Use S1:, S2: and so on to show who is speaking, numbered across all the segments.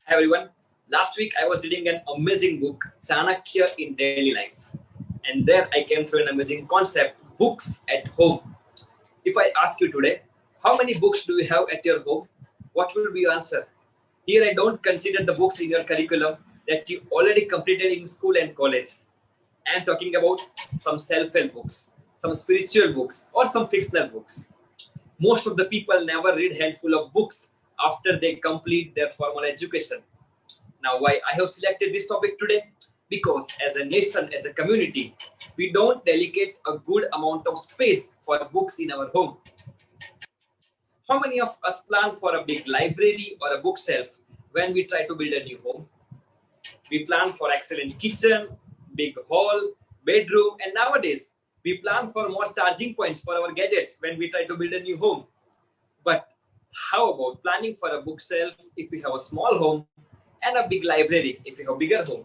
S1: Hi everyone. Last week I was reading an amazing book, Chanakya in Daily Life. And there I came through an amazing concept, books at home. If I ask you today, how many books do you have at your home? What will be your answer? Here I don't consider the books in your curriculum that you already completed in school and college. I am talking about some self-help books, some spiritual books, or some fictional books. Most of the people never read handful of books after they complete their formal education. Now, why I have selected this topic today? Because as a nation, as a community, we don't dedicate a good amount of space for books in our home. How many of us plan for a big library or a bookshelf when we try to build a new home? We plan for excellent kitchen, big hall, bedroom, and nowadays we plan for more charging points for our gadgets when we try to build a new home. But how about planning for a bookshelf if we have a small home and a big library if you have a bigger home?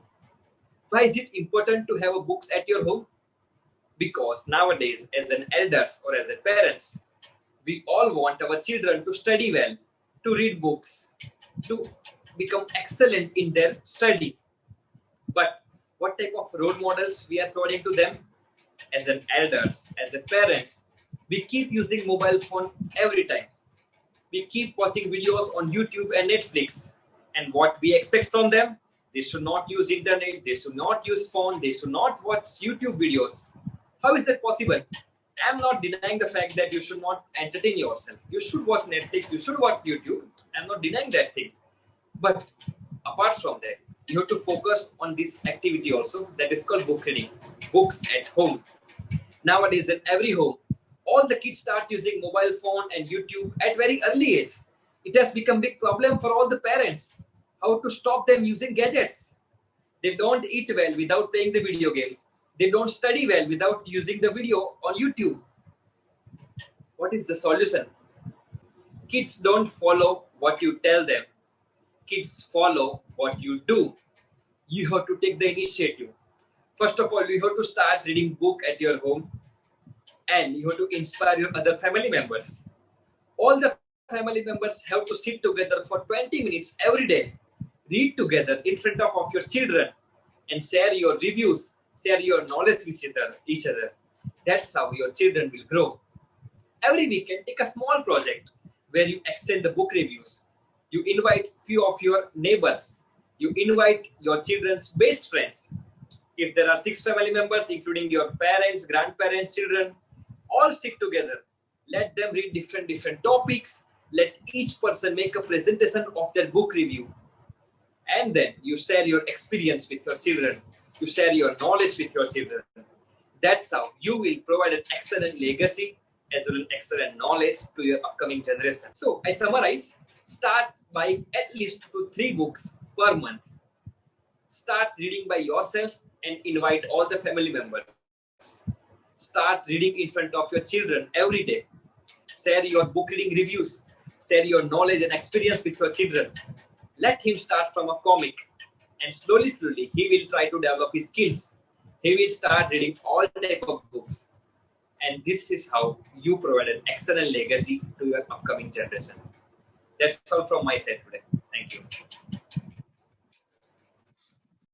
S1: Why is it important to have books at your home? Because nowadays, as an elders or as a parents, we all want our children to study well, to read books, to become excellent in their study. But what type of role models we are providing to them? As an elders, as a parents, we keep using mobile phone every time. We keep watching videos on YouTube and Netflix. And what we expect from them? They should not use internet, they should not use phone, they should not watch YouTube videos. How is that possible? I'm not denying the fact that you should not entertain yourself. You should watch Netflix, you should watch YouTube. I'm not denying that thing. But apart from that, you have to focus on this activity also that is called book reading. Books at home. Nowadays in every home, all the kids start using mobile phone and YouTube at very early age. It has become a big problem for all the parents. How to stop them using gadgets? They don't eat well without playing the video games. They don't study well without using the video on YouTube. What is the solution? Kids don't follow what you tell them. Kids follow what you do. You have to take the initiative. First of all, you have to start reading book at your home and you have to inspire your other family members. All the family members have to sit together for 20 minutes every day. Read together in front of your children and share your reviews, share your knowledge with each other. That's how your children will grow. Every weekend, take a small project where you extend the book reviews. You invite few of your neighbors. You invite your children's best friends. If there are 6 family members, including your parents, grandparents, children, all sit together. Let them read different topics. Let each person make a presentation of their book review. And then you share your experience with your children. You share your knowledge with your children. That's how you will provide an excellent legacy as well as excellent knowledge to your upcoming generation. So I summarize, start buying at least 2 to 3 books per month. Start reading by yourself and invite all the family members. Start reading in front of your children every day. Share your book reading reviews. Share your knowledge and experience with your children. Let him start from a comic and slowly he will try to develop his skills. He will start reading all type of books. And this is how you provide an excellent legacy to your upcoming generation. That's all from my side today. Thank you.